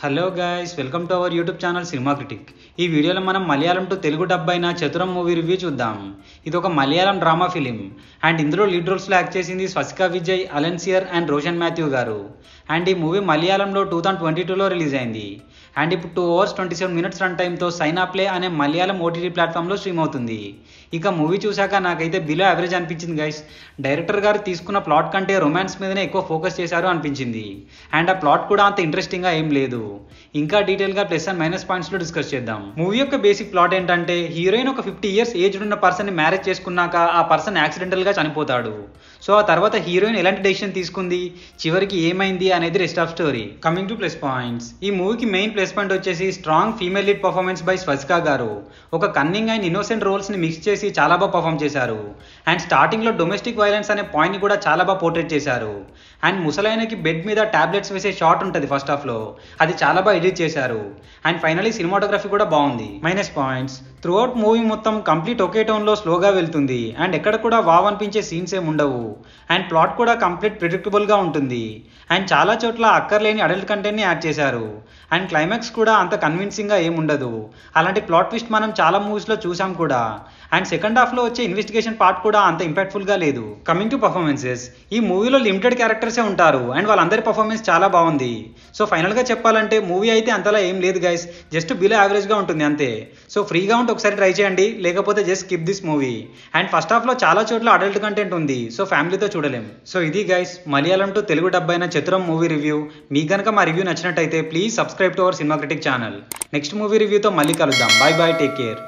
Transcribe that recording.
Hello guys, welcome to our YouTube channel cinema critic. ఈ వీడియోలో మనం మలయాళం టు తెలుగు డబ్ అయిన చతురం మూవీ రివ్యూ చూద్దాం. ఇది ఒక మలయాళం డ్రామా ఫిలిం అండ్ ఇందులో లీడ్ రోల్స్లో యాక్ట్ చేసింది స్వసికా విజయ్, అలెన్సియర్ అండ్ రోషన్ మాథ్యూ గారు. అండ్ ఈ మూవీ మలయాళంలో 2022లో రిలీజ్ అయింది అండ్ ఇప్పుడు 2 hours 27 minutes రన్ టైంతో సైనా ప్లే అనే మలయాళం ఓటీటీ ప్లాట్ఫామ్లో స్ట్రీమ్ అవుతుంది. ఇక మూవీ చూశాక నాకైతే బిలో యావరేజ్ అనిపించింది గైస్. డైరెక్టర్ గారు తీసుకున్న ప్లాట్ కంటే రొమాన్స్ మీదనే ఎక్కువ ఫోకస్ చేశారు అనిపించింది అండ్ ఆ ప్లాట్ కూడా అంత ఇంట్రెస్టింగ్గా ఏం లేదు. ఇంకా డీటెయిల్గా ప్లస్ అండ్ మైనస్ పాయింట్స్లో డిస్కస్ చేద్దాం. మూవీ యొక్క బేసిక్ ప్లాట్ ఏంటంటే, హీరోయిన్ ఒక 50 years ఏజ్ ఉన్న పర్సన్ని మ్యారేజ్ చేసుకున్నాక ఆ పర్సన్ యాక్సిడెంటల్గా చనిపోతాడు. సో ఆ తర్వాత హీరోయిన్ ఎలాంటి డెసిషన్ తీసుకుంది, చివరికి ఏమైంది అనేది rest of story. Coming to plus points, ఈ మూవీకి మెయిన్ ప్లస్ పాయింట్ వచ్చేసి strong female lead performance by Swasika garu. ఒక కన్నింగ్ అండ్ ఇన్నోసెంట్ రోల్స్ ని మిక్స్ చేసి చాలా బాగా పర్ఫామ్ చేశారు అండ్ స్టార్టింగ్ లో డొమెస్టిక్ వైలెన్స్ అనే పాయింట్ ని కూడా చాలా బాగా పోర్ట్రేట్ చేశారు అండ్ ముసలైనకి బెడ్ మీద టాబ్లెట్స్ వేసే షాట్ ఉంటుంది ఫస్ట్ హాఫ్ లో, అది చాలా బాగా ఎడిట్ చేశారు అండ్ ఫైనలీ సినిమాటోగ్రఫీ కూడా బాగుంది. Minus points, through out movie మొత్తం కంప్లీట్ ఒకే టోన్ లో స్లోగా వెళ్తుంది అండ్ ఎక్కడ కూడా వావ్ అనిపించే సీన్స్ ఏమి ఉండవు అండ్ ప్లాట్ కూడా కంప్లీట్ ప్రిడిక్టబుల్ గా ఉంటుంది అండ్ చాలా చోట్ల అక్కర్లేని అడల్ట్ కంటెంట్ ని యాడ్ చేశారు అండ్ క్లైమాక్స్ కూడా అంత కన్విన్సింగ్ గా ఏముండదు. అలాంటి ప్లాట్ ట్విస్ట్ మనం చాలా మూవీస్ లో చూసాం కూడా అండ్ సెకండ్ హాఫ్ లో వచ్చే ఇన్వెస్టిగేషన్ పార్ట్ కూడా అంత ఇంపాక్ట్ఫుల్ గా లేదు. కమింగ్ టు పర్ఫార్మెన్సెస్, ఈ మూవీలో లిమిటెడ్ క్యారెక్టర్సే ఉంటారు అండ్ వాళ్ళందరి పర్ఫార్మెన్స్ చాలా బాగుంది. సో ఫైనల్ గా చెప్పాలంటే మూవీ అయితే అంతలా ఏం లేదు గైస్, జస్ట్ బిలో యావరేజ్ గా ఉంటుంది అంతే. సో ఫ్రీగా ఉంటే ఒకసారి ట్రై చేయండి, లేకపోతే just skip this movie. And first half లో చాలా చోట్ల అడల్ట్ కంటెంట్ ఉంది, సో ఫ్యామిలీతో చూడలేం. సో ఇది guys Malayalam to Telugu dub అయిన చతురం మూవీ రివ్యూ. మీకు గనక మా రివ్యూ నచ్చినట్టయితే please subscribe to our cinema critic channel. Next movie రివ్యూతో మళ్ళీ కలుద్దాం. Bye bye, take care.